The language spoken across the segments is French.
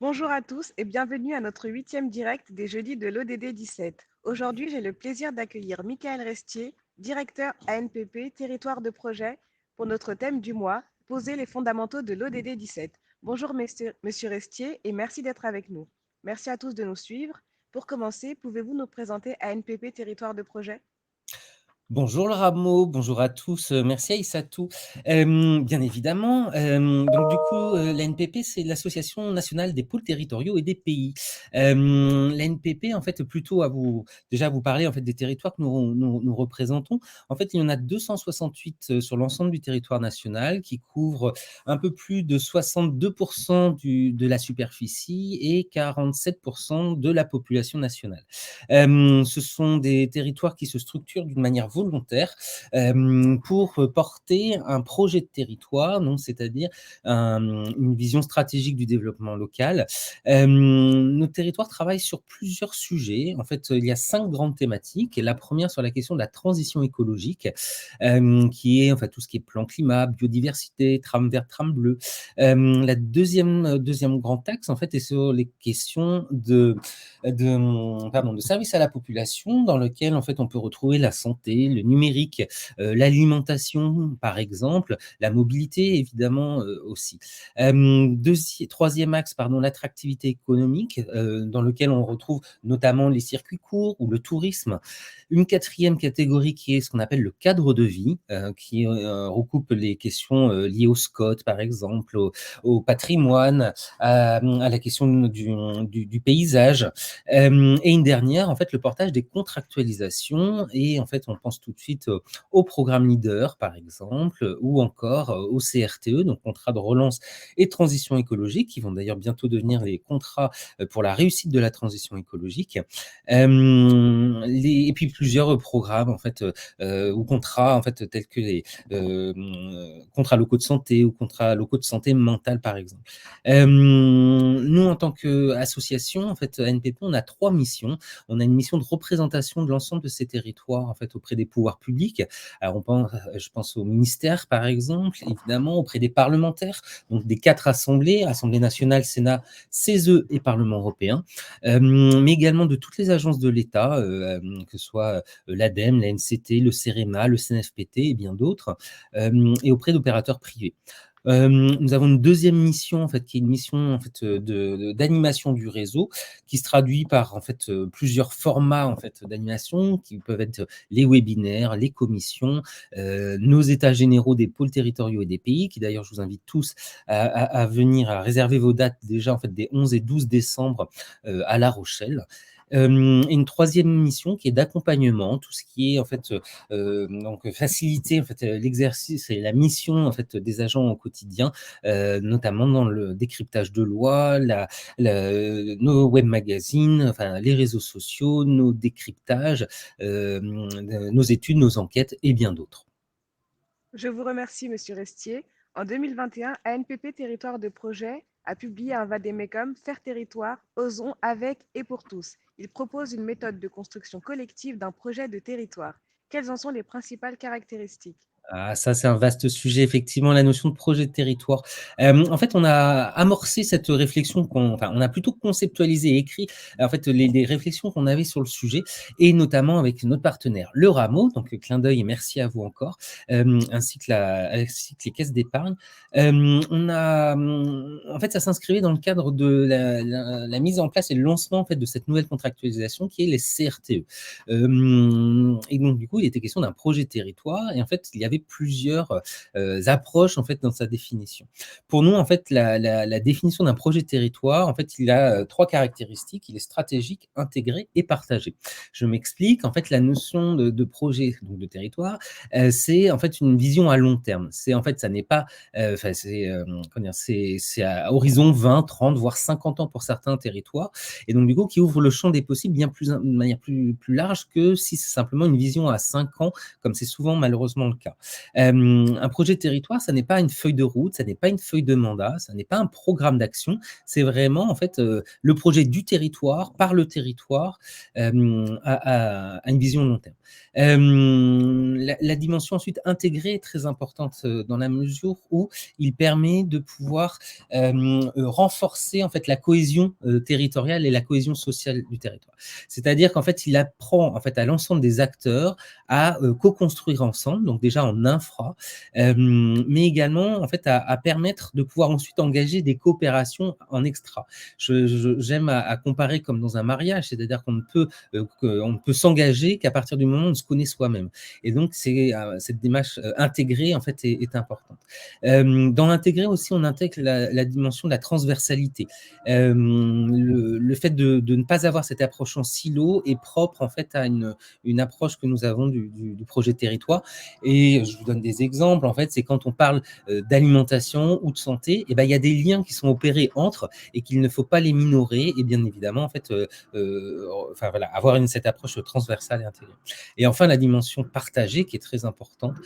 Bonjour à tous et bienvenue à notre huitième direct des jeudis de l'ODD 17. Aujourd'hui, j'ai le plaisir d'accueillir Michael Restier, directeur ANPP Territoire de projet, pour notre thème du mois, poser les fondamentaux de l'ODD 17. Bonjour monsieur Restier et merci d'être avec nous. Merci à tous de nous suivre. Pour commencer, pouvez-vous nous présenter ANPP Territoire de projet? Bonjour Laura Rameau, bonjour à tous, merci Aïssatou. Bien évidemment, donc du coup, l'ANPP, c'est l'Association nationale des pôles territoriaux et des pays. L'ANPP, en fait, plutôt à vous parler, en fait, des territoires que nous représentons. En fait, il y en a 268, sur l'ensemble du territoire national qui couvrent un peu plus de 62 de la superficie et 47 de la population nationale. Ce sont des territoires qui se structurent d'une manière volontaire pour porter un projet de territoire, donc c'est-à-dire une vision stratégique du développement local. Nos territoires travaillent sur plusieurs sujets. En fait, il y a 5 grandes thématiques. Et la première sur la question de la transition écologique, qui est en fait tout ce qui est plan climat, biodiversité, trame verte, trame bleue. La deuxième grand axe en fait est sur les questions de service à la population dans lequel en fait on peut retrouver la santé, le numérique, l'alimentation par exemple, la mobilité évidemment aussi. Troisième axe, pardon, l'attractivité économique dans lequel on retrouve notamment les circuits courts ou le tourisme. Une quatrième catégorie qui est ce qu'on appelle le cadre de vie, qui recoupe les questions liées au SCOT par exemple, au patrimoine, à la question du paysage. Et une dernière, en fait, le portage des contractualisations. Et en fait, on pense tout de suite au programme Leader, par exemple, ou encore au CRTE, donc contrat de relance et de transition écologique, qui vont d'ailleurs bientôt devenir les contrats pour la réussite de la transition écologique. Et puis plusieurs programmes, en fait, ou contrats, en fait, tels que les contrats locaux de santé ou contrats locaux de santé mentale, par exemple. Nous, en tant qu'association, en fait, ANPP, on a 3 missions. On a une mission de représentation de l'ensemble de ces territoires, en fait, auprès des pouvoirs publics. Alors, je pense au ministère, par exemple, évidemment, auprès des parlementaires, donc des 4 assemblées, Assemblée nationale, Sénat, CESE et Parlement européen, mais également de toutes les agences de l'État, que ce soit l'ADEME, la NCT, le CEREMA, le CNFPT et bien d'autres, et auprès d'opérateurs privés. Nous avons une deuxième mission, en fait, qui est une mission en fait, d'animation du réseau, qui se traduit par en fait, plusieurs formats en fait, d'animation, qui peuvent être les webinaires, les commissions, nos états généraux des pôles territoriaux et des pays, qui d'ailleurs, je vous invite tous à venir, à réserver vos dates déjà en fait, des 11 et 12 décembre à La Rochelle. Et une troisième mission qui est d'accompagnement, tout ce qui est en fait donc faciliter en fait l'exercice et la mission en fait des agents au quotidien, notamment dans le décryptage de lois, nos web magazines, enfin les réseaux sociaux, nos décryptages, nos études, nos enquêtes et bien d'autres. Je vous remercie, monsieur Restier. En 2021, ANPP Territoire de projet a publié un vademecum Faire territoire, osons avec et pour tous. Il propose une méthode de construction collective d'un projet de territoire. Quelles en sont les principales caractéristiques? Ah, ça, c'est un vaste sujet, effectivement, la notion de projet de territoire. En fait, on a amorcé cette réflexion enfin, on a plutôt conceptualisé et écrit, en fait, les réflexions qu'on avait sur le sujet et notamment avec notre partenaire, le Rameau, donc clin d'œil et merci à vous encore, ainsi que les caisses d'épargne. En fait, ça s'inscrivait dans le cadre de la mise en place et le lancement, en fait, de cette nouvelle contractualisation qui est les CRTE. Et donc, du coup, il était question d'un projet de territoire et en fait, il y avait plusieurs approches en fait dans sa définition. Pour nous, en fait, la définition d'un projet de territoire, en fait, il a 3 caractéristiques. Il est stratégique, intégré et partagé. Je m'explique. En fait, la notion de projet, donc de territoire, c'est en fait une vision à long terme. C'est en fait, ça n'est pas, enfin, comment dire, c'est à horizon 20, 30, voire 50 ans pour certains territoires. Et donc, du coup, qui ouvre le champ des possibles bien plus, de manière plus large que si c'est simplement une vision à 5 ans, comme c'est souvent malheureusement le cas. Un projet de territoire, ça n'est pas une feuille de route, ça n'est pas une feuille de mandat, ça n'est pas un programme d'action, c'est vraiment en fait, le projet du territoire, par le territoire, à une vision long terme. La dimension ensuite intégrée est très importante, dans la mesure où il permet de pouvoir, renforcer en fait la cohésion, territoriale et la cohésion sociale du territoire. C'est-à-dire qu'en fait, il apprend en fait à l'ensemble des acteurs à, co-construire ensemble, donc déjà en infra, mais également en fait à permettre de pouvoir ensuite engager des coopérations en extra. J'aime à comparer comme dans un mariage, c'est-à-dire qu'on ne peut s'engager qu'à partir du moment où on se connaît soi-même. Et donc cette démarche, intégrée en fait est importante. Dans l'intégré aussi, on intègre la dimension de la transversalité. Le fait de ne pas avoir cette approche en silo est propre en fait à une approche que nous avons du projet de territoire. Et je vous donne des exemples. En fait, c'est quand on parle d'alimentation ou de santé, et ben, il y a des liens qui sont opérés entre et qu'il ne faut pas les minorer. Et bien évidemment, en fait, enfin voilà, avoir cette approche transversale et intégrée. Et enfin, la dimension partagée qui est très importante,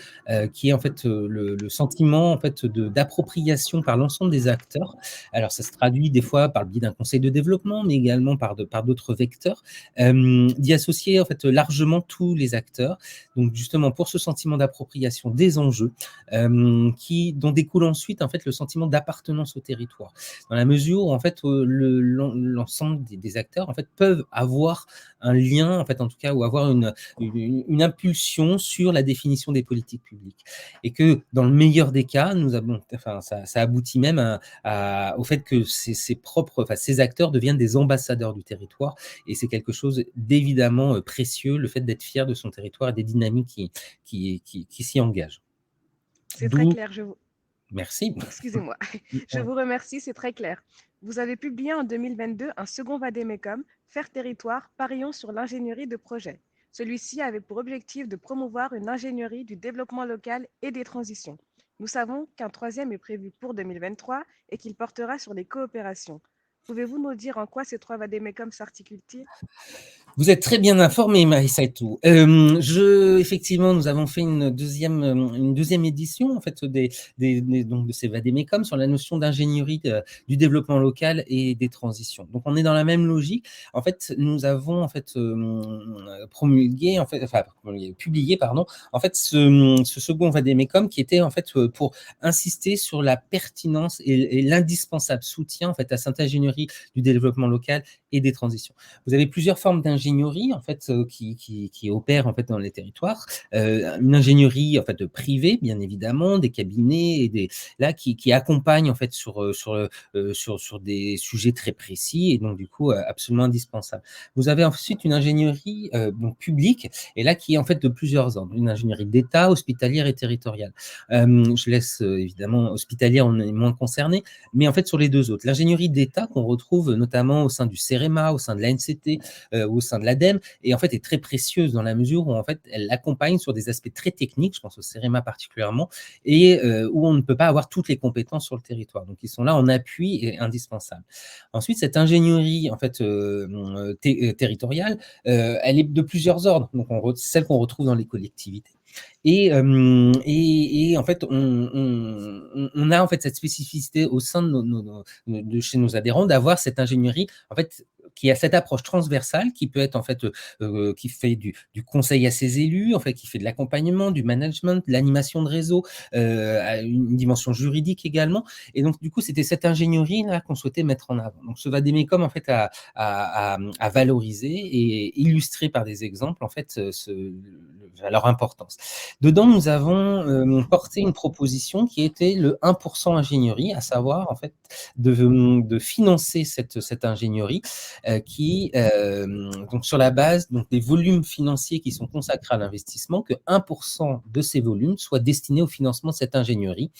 qui est en fait le sentiment en fait d'appropriation par l'ensemble des acteurs. Alors, ça se traduit des fois par le biais d'un conseil de développement, mais également par d'autres vecteurs, d'y associer en fait largement tous les acteurs. Donc, justement, pour ce sentiment d'appropriation des enjeux, dont découle ensuite en fait le sentiment d'appartenance au territoire. Dans la mesure où en fait l'ensemble des acteurs en fait peuvent avoir un lien, en fait, en tout cas, ou avoir une impulsion sur la définition des politiques publiques. Et que dans le meilleur des cas, enfin, ça aboutit même au fait que ces acteurs deviennent des ambassadeurs du territoire. Et c'est quelque chose d'évidemment précieux, le fait d'être fier de son territoire et des dynamiques qui s'y engagent. C'est très D'où, clair. merci. Excusez-moi. Je vous remercie, c'est très clair. Vous avez publié en 2022 un second Vademecum, Faire territoire, parions sur l'ingénierie de projet. Celui-ci avait pour objectif de promouvoir une ingénierie du développement local et des transitions. Nous savons qu'un troisième est prévu pour 2023 et qu'il portera sur les coopérations. Pouvez-vous nous dire en quoi ces trois Vademecums s'articulent-ils? Vous êtes très bien informé, Marissa et tout. Effectivement, nous avons fait une deuxième édition en fait donc de ces Vademecum sur la notion d'ingénierie du développement local et des transitions. Donc, on est dans la même logique. En fait, nous avons en fait publié, pardon, en fait ce second Vademecum qui était en fait pour insister sur la pertinence et l'indispensable soutien en fait à cette ingénierie du développement local et des transitions. Vous avez plusieurs formes d'ingénierie en fait qui opèrent en fait dans les territoires. Une ingénierie en fait privée, bien évidemment, des cabinets et qui accompagnent en fait sur des sujets très précis et donc du coup absolument indispensable. Vous avez ensuite une ingénierie donc publique et là qui est en fait de plusieurs ordres, une ingénierie d'État, hospitalière et territoriale. Je laisse évidemment hospitalière, on est moins concerné, mais en fait sur les deux autres, l'ingénierie d'État qu'on retrouve notamment au sein du CEREMA, au sein de l'ANCT, au sein de l'ADEME, et en fait est très précieuse dans la mesure où en fait elle accompagne sur des aspects très techniques, je pense au CEREMA particulièrement, et où on ne peut pas avoir toutes les compétences sur le territoire. Donc ils sont là en appui et indispensables. Ensuite, cette ingénierie en fait territoriale, elle est de plusieurs ordres. Donc celle qu'on retrouve dans les collectivités. Et en fait, on a en fait cette spécificité au sein de chez nos adhérents d'avoir cette ingénierie en fait qui a cette approche transversale qui peut être en fait qui fait du conseil à ses élus, en fait qui fait de l'accompagnement, du management, de l'animation de réseau, une dimension juridique également. Et donc du coup, c'était cette ingénierie là qu'on souhaitait mettre en avant. Donc ce Vademecum en fait à valoriser et illustrer par des exemples en fait leur importance. Dedans, nous avons porté une proposition qui était le 1% ingénierie, à savoir en fait de financer cette ingénierie donc sur la base donc des volumes financiers qui sont consacrés à l'investissement, que 1% de ces volumes soient destinés au financement de cette ingénierie,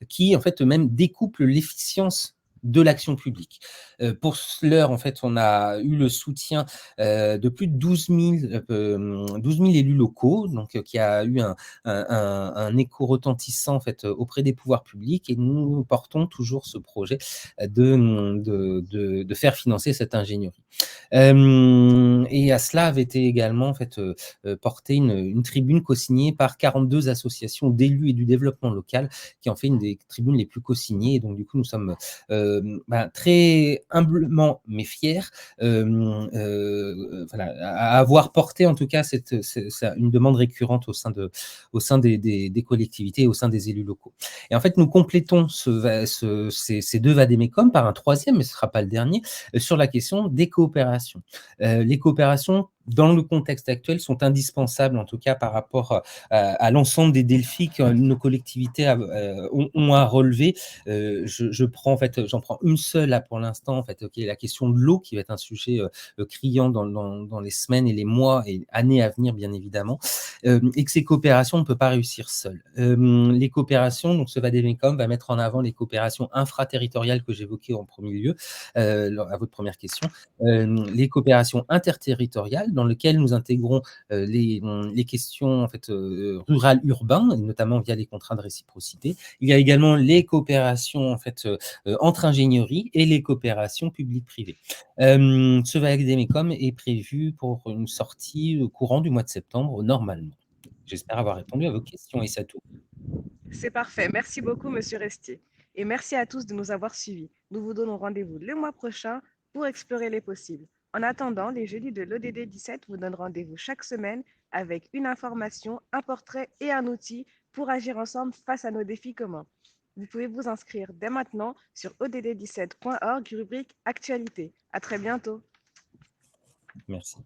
qui en fait même découple l'efficience de l'action publique. Pour l'heure, en fait, on a eu le soutien de plus de 12 000 élus locaux, donc qui a eu un écho retentissant en fait auprès des pouvoirs publics, et nous portons toujours ce projet de faire financer cette ingénierie. Et à cela avait été également en fait, portée une tribune co-signée par 42 associations d'élus et du développement local, qui en fait une des tribunes les plus co-signées. Et donc du coup, nous sommes, très humblement mais fiers, voilà, à avoir porté en tout cas une demande récurrente au sein des collectivités et au sein des élus locaux. Et en fait, nous complétons ces 2 vade-mecum par un troisième, mais ce ne sera pas le dernier, sur la question des coopérations. Les coopérations, dans le contexte actuel, sont indispensables, en tout cas par rapport à l'ensemble des défis que nos collectivités ont à relever. J'en prends une seule là pour l'instant, en fait, qui est la question de l'eau, qui va être un sujet criant dans les semaines et les mois et années à venir, bien évidemment, et que ces coopérations, on ne peut pas réussir seules. Les coopérations, donc ce vade-mecum va mettre en avant les coopérations infraterritoriales que j'évoquais en premier lieu, à votre première question, les coopérations interterritoriales dans lesquelles nous intégrons les questions en fait, rurales urbains, et notamment via les contrats de réciprocité. Il y a également les coopérations en fait, entre ingénieries et les coopérations publiques-privées. Ce vade-mecum est prévu pour une sortie au courant du mois de septembre normalement. J'espère avoir répondu à vos questions et c'est tout. C'est parfait. Merci beaucoup, Monsieur Restier. Et merci à tous de nous avoir suivis. Nous vous donnons rendez-vous le mois prochain pour explorer les possibles. En attendant, les jeudis de l'ODD 17 vous donnent rendez-vous chaque semaine avec une information, un portrait et un outil pour agir ensemble face à nos défis communs. Vous pouvez vous inscrire dès maintenant sur odd17.org, rubrique Actualité. À très bientôt. Merci.